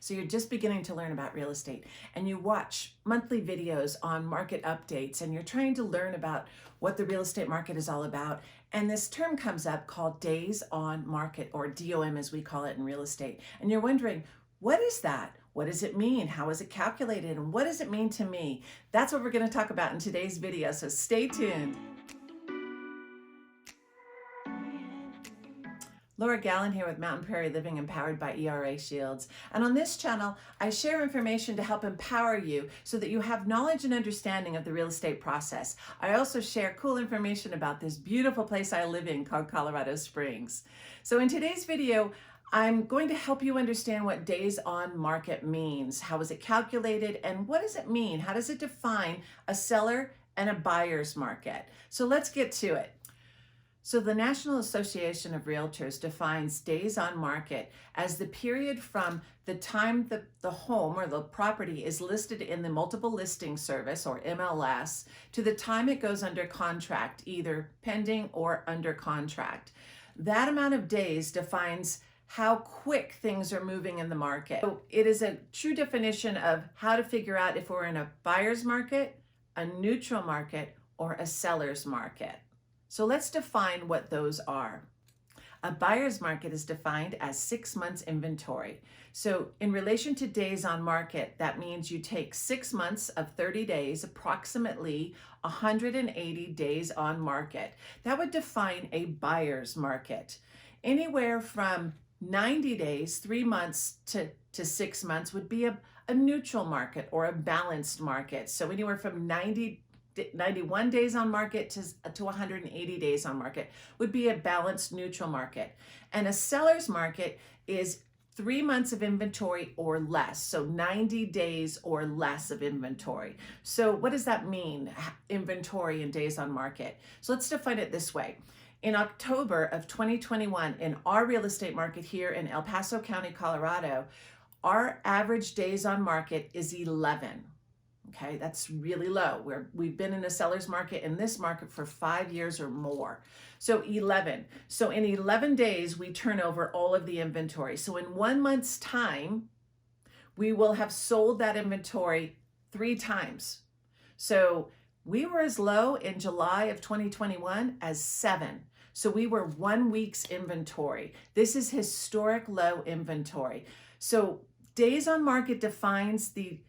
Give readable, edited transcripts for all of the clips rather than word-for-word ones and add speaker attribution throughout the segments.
Speaker 1: So you're just beginning to learn about real estate and you watch monthly videos on market updates and you're trying to learn about what the real estate market is all about. And this term comes up called days on market, or DOM as we call it in real estate. And you're wondering, what is that? What does it mean? How is it calculated? And what does it mean to me? That's what we're going to talk about in today's video. So stay tuned. Laura Gallen here with Mountain Prairie Living, empowered by ERA Shields. And on this channel, I share information to help empower you so that you have knowledge and understanding of the real estate process. I also share cool information about this beautiful place I live in called Colorado Springs. So in today's video, I'm going to help you understand what days on market means. How is it calculated and what does it mean? How does it define a seller and a buyer's market? So let's get to it. So the National Association of Realtors defines days on market as the period from the time the home or the property is listed in the multiple listing service, or MLS, to the time it goes under contract, either pending or under contract. That amount of days defines how quick things are moving in the market. So it is a true definition of how to figure out if we're in a buyer's market, a neutral market, or a seller's market. So let's define what those are. A buyer's market is defined as 6 months inventory. So in relation to days on market, that means you take 6 months of 30 days, approximately 180 days on market. That would define a buyer's market. Anywhere from 90 days, 3 months to 6 months would be a neutral market or a balanced market. So anywhere from 91 days on market to 180 days on market would be a balanced neutral market. And a seller's market is 3 months of inventory or less, so 90 days or less of inventory. So what does that mean, inventory and days on market? So let's define it this way. In October of 2021, in our real estate market here in El Paso County, Colorado, our average days on market is 11. Okay, that's really low. We've been in a seller's market in this market for 5 years or more. So 11. So in 11 days, we turn over all of the inventory. So in 1 month's time, we will have sold that inventory 3 times. So we were as low in July of 2021 as 7. So we were 1 week's inventory. This is historic low inventory. So days on market defines the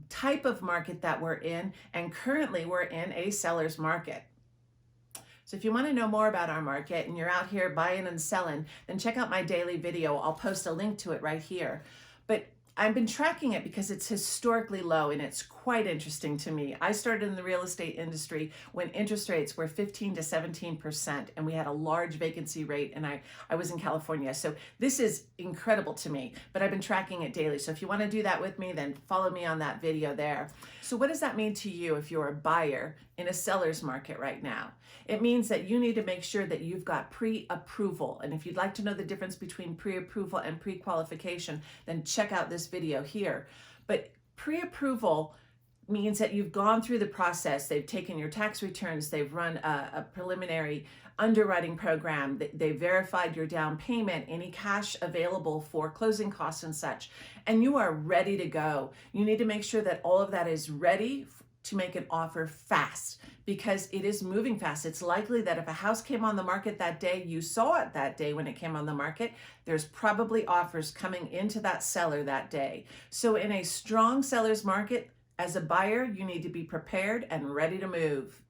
Speaker 1: type of market that we're in, and currently we're in a seller's market. So if you want to know more about our market and you're out here buying and selling, then check out my daily video. I'll post a link to it right here. But I've been tracking it because it's historically low and it's quite interesting to me. I started in the real estate industry when interest rates were 15 to 17% and we had a large vacancy rate, and I was in California. So this is incredible to me, but I've been tracking it daily. So if you want to do that with me, then follow me on that video there. So what does that mean to you if you're a buyer in a seller's market right now? It means that you need to make sure that you've got pre-approval. And if you'd like to know the difference between pre-approval and pre-qualification, then check out this video here. But pre-approval means that you've gone through the process. They've taken your tax returns, they've run a preliminary underwriting program, they verified your down payment, any cash available for closing costs and such, and you are ready to go. You need to make sure that all of that is ready to make an offer fast, because it is moving fast. It's likely that if a house came on the market that day, you saw it that day when it came on the market, there's probably offers coming into that seller that day. So in a strong seller's market, as a buyer, you need to be prepared and ready to move.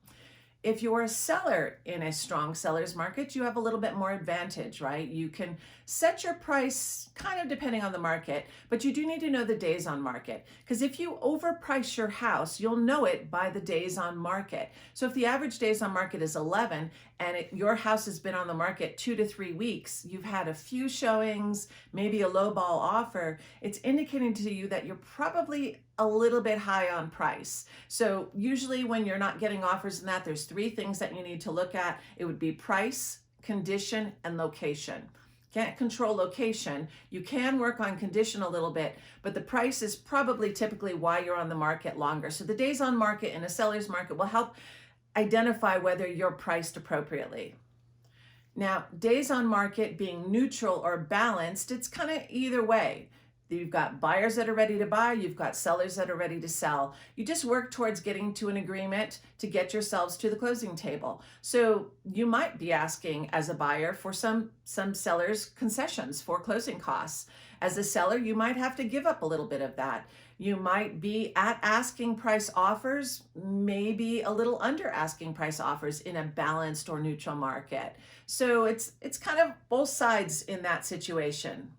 Speaker 1: If you're a seller in a strong seller's market, you have a little bit more advantage, right? You can set your price kind of depending on the market, but you do need to know the days on market, because if you overprice your house, you'll know it by the days on market. So if the average days on market is 11 and your house has been on the market 2 to 3 weeks, you've had a few showings, maybe a low ball offer, it's indicating to you that you're probably a little bit high on price. So usually when you're not getting offers in that, there's 3 things that you need to look at. It would be price, condition, and location. Can't control location. You can work on condition a little bit, but the price is probably typically why you're on the market longer. So the days on market in a seller's market will help identify whether you're priced appropriately. Now, days on market being neutral or balanced, it's kind of either way. You've got buyers that are ready to buy, you've got sellers that are ready to sell. You just work towards getting to an agreement to get yourselves to the closing table. So you might be asking as a buyer for some sellers' concessions for closing costs. As a seller, you might have to give up a little bit of that. You might be at asking price offers, maybe a little under asking price offers in a balanced or neutral market. So it's kind of both sides in that situation.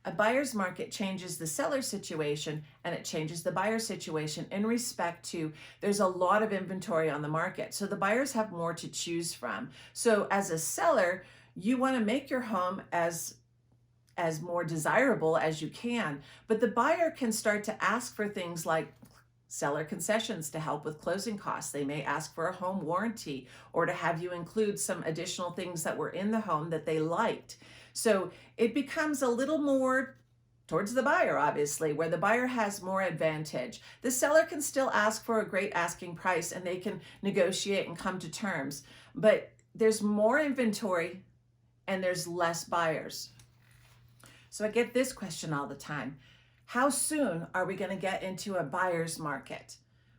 Speaker 1: A buyer's market changes the seller situation and it changes the buyer situation in respect to there's a lot of inventory on the market. So the buyers have more to choose from. So as a seller, you want to make your home as more desirable as you can, but the buyer can start to ask for things like seller concessions to help with closing costs. They may ask for a home warranty or to have you include some additional things that were in the home that they liked. So it becomes a little more towards the buyer, obviously, where the buyer has more advantage. The seller can still ask for a great asking price and they can negotiate and come to terms, but there's more inventory and there's less buyers. So I get this question all the time. How soon are we going to get into a buyer's market?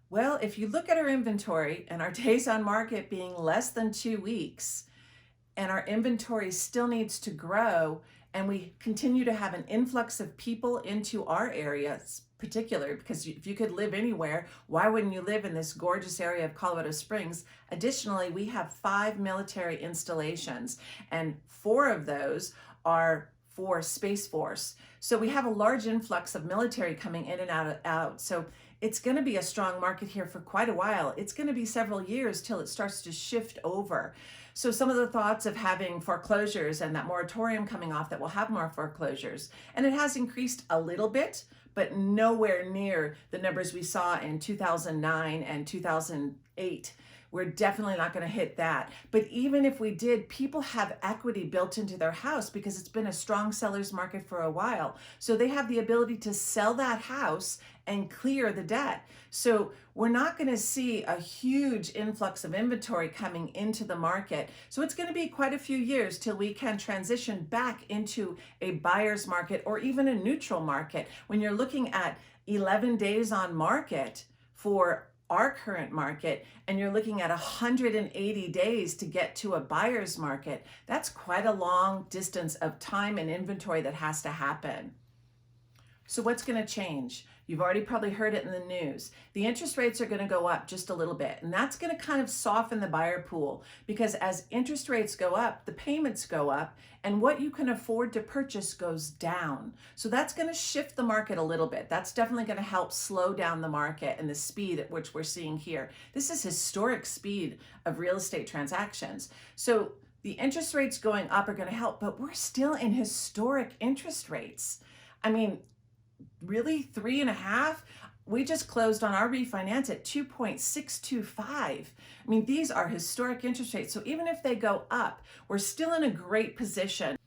Speaker 1: Well, if you look at our inventory and our days on market being less than 2 weeks, and our inventory still needs to grow, and we continue to have an influx of people into our areas, particular, because if you could live anywhere, why wouldn't you live in this gorgeous area of Colorado Springs? Additionally, we have 5 military installations, and 4 of those are for Space Force. So we have a large influx of military coming in and out. So it's going to be a strong market here for quite a while. It's going to be several years till it starts to shift over. So some of the thoughts of having foreclosures and that moratorium coming off that will have more foreclosures. And it has increased a little bit, but nowhere near the numbers we saw in 2009 and 2008. We're definitely not going to hit that. But even if we did, people have equity built into their house because it's been a strong seller's market for a while. So they have the ability to sell that house and clear the debt. So we're not going to see a huge influx of inventory coming into the market. So it's going to be quite a few years till we can transition back into a buyer's market or even a neutral market. When you're looking at 11 days on market for our current market, and you're looking at 180 days to get to a buyer's market, that's quite a long distance of time and inventory that has to happen. So what's going to change? You've already probably heard it in the news. The interest rates are going to go up just a little bit, and that's going to kind of soften the buyer pool because as interest rates go up, the payments go up, and what you can afford to purchase goes down. So that's going to shift the market a little bit. That's definitely going to help slow down the market and the speed at which we're seeing here. This is historic speed of real estate transactions. So the interest rates going up are going to help, but we're still in historic interest rates. I mean, really 3.5? We just closed on our refinance at 2.625. I mean, these are historic interest rates. So even if they go up, we're still in a great position.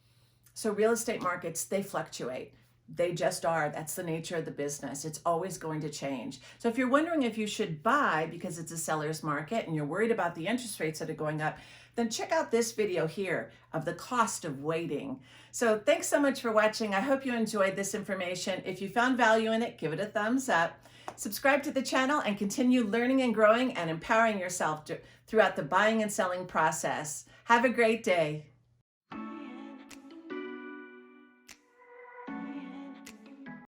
Speaker 1: So real estate markets, they fluctuate. They just are. That's the nature of the business. It's always going to change. So if you're wondering if you should buy because it's a seller's market and you're worried about the interest rates that are going up, then check out this video here of the cost of waiting. So thanks so much for watching. I hope you enjoyed this information. If you found value in it, give it a thumbs up. Subscribe to the channel and continue learning and growing and empowering yourself throughout the buying and selling process. Have a great day.